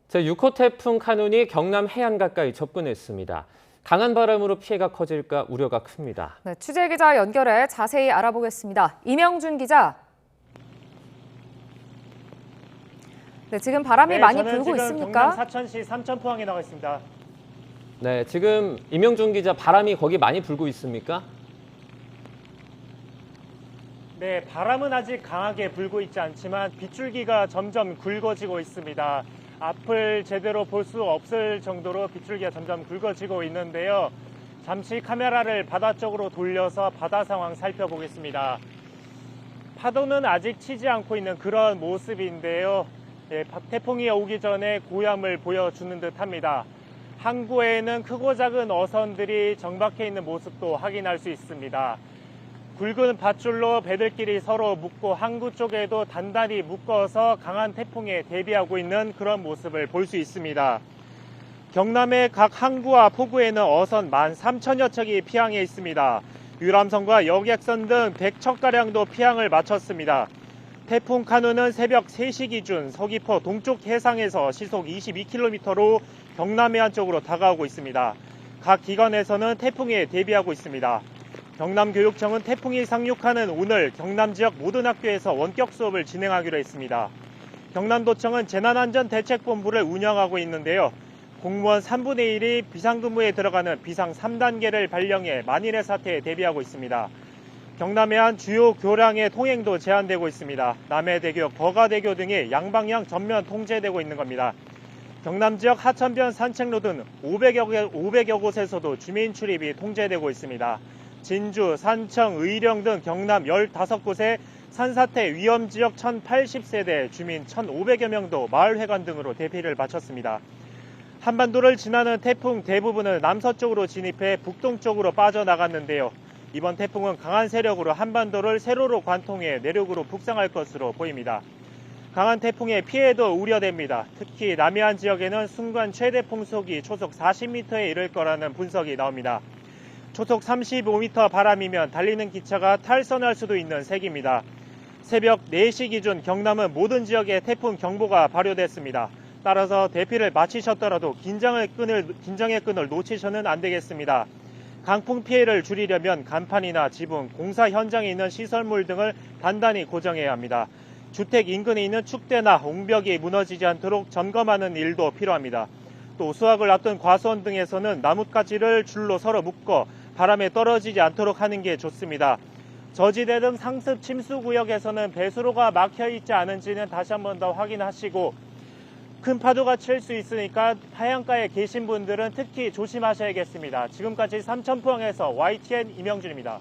제6호 태풍 카눈이 경남 해안 가까이 접근했습니다. 강한 바람으로 피해가 커질까 우려가 큽니다. 네, 취재기자 연결해 자세히 알아보겠습니다. 이명준 기자. 네, 지금 바람이 많이 불고 있습니까? 경남 사천시 삼천포항에 나가 있습니다. 네, 지금 이명준 기자, 바람이 거기 많이 불고 있습니까? 네, 바람은 아직 강하게 불고 있지 않지만 빗줄기가 점점 굵어지고 있습니다. 앞을 제대로 볼 수 없을 정도로 빗줄기가 점점 굵어지고 있는데요. 잠시 카메라를 바다 쪽으로 돌려서 바다 상황 살펴보겠습니다. 파도는 아직 치지 않고 있는 그런 모습인데요. 네, 태풍이 오기 전에 고함을 보여주는 듯합니다. 항구에는 크고 작은 어선들이 정박해 있는 모습도 확인할 수 있습니다. 굵은 밧줄로 배들끼리 서로 묶고 항구 쪽에도 단단히 묶어서 강한 태풍에 대비하고 있는 그런 모습을 볼 수 있습니다. 경남의 각 항구와 포구에는 어선 13,000여 척이 피항해 있습니다. 유람선과 여객선 등 100척가량도 피항을 마쳤습니다. 태풍 카눈은 새벽 3시 기준 서귀포 동쪽 해상에서 시속 22km로 경남 해안 쪽으로 다가오고 있습니다. 각 기관에서는 태풍에 대비하고 있습니다. 경남교육청은 태풍이 상륙하는 오늘 경남 지역 모든 학교에서 원격 수업을 진행하기로 했습니다. 경남도청은 재난안전대책본부를 운영하고 있는데요. 공무원 3분의 1이 비상근무에 들어가는 비상 3단계를 발령해 만일의 사태에 대비하고 있습니다. 경남 해안 주요 교량의 통행도 제한되고 있습니다. 남해대교, 거가대교 등이 양방향 전면 통제되고 있는 겁니다. 경남 지역 하천변 산책로 등 500여 곳에서도 주민 출입이 통제되고 있습니다. 진주, 산청, 의령 등 경남 15곳에 산사태 위험지역 1080세대 주민 1500여 명도 마을회관 등으로 대피를 마쳤습니다. 한반도를 지나는 태풍 대부분은 남서쪽으로 진입해 북동쪽으로 빠져나갔는데요. 이번 태풍은 강한 세력으로 한반도를 세로로 관통해 내륙으로 북상할 것으로 보입니다. 강한 태풍의 피해도 우려됩니다. 특히 남해안 지역에는 순간 최대 풍속이 초속 40m에 이를 거라는 분석이 나옵니다. 초속 35m 바람이면 달리는 기차가 탈선할 수도 있는 세기입니다. 새벽 4시 기준 경남은 모든 지역에 태풍 경보가 발효됐습니다. 따라서 대피를 마치셨더라도 긴장의 끈을 놓치셔는 안 되겠습니다. 강풍 피해를 줄이려면 간판이나 지붕, 공사 현장에 있는 시설물 등을 단단히 고정해야 합니다. 주택 인근에 있는 축대나 옹벽이 무너지지 않도록 점검하는 일도 필요합니다. 또 수확을 앞둔 과수원 등에서는 나뭇가지를 줄로 서로 묶어 바람에 떨어지지 않도록 하는 게 좋습니다. 저지대 등 상습 침수 구역에서는 배수로가 막혀 있지 않은지는 다시 한 번 더 확인하시고, 큰 파도가 칠 수 있으니까 하양가에 계신 분들은 특히 조심하셔야겠습니다. 지금까지 삼천포항에서 YTN 이명준입니다.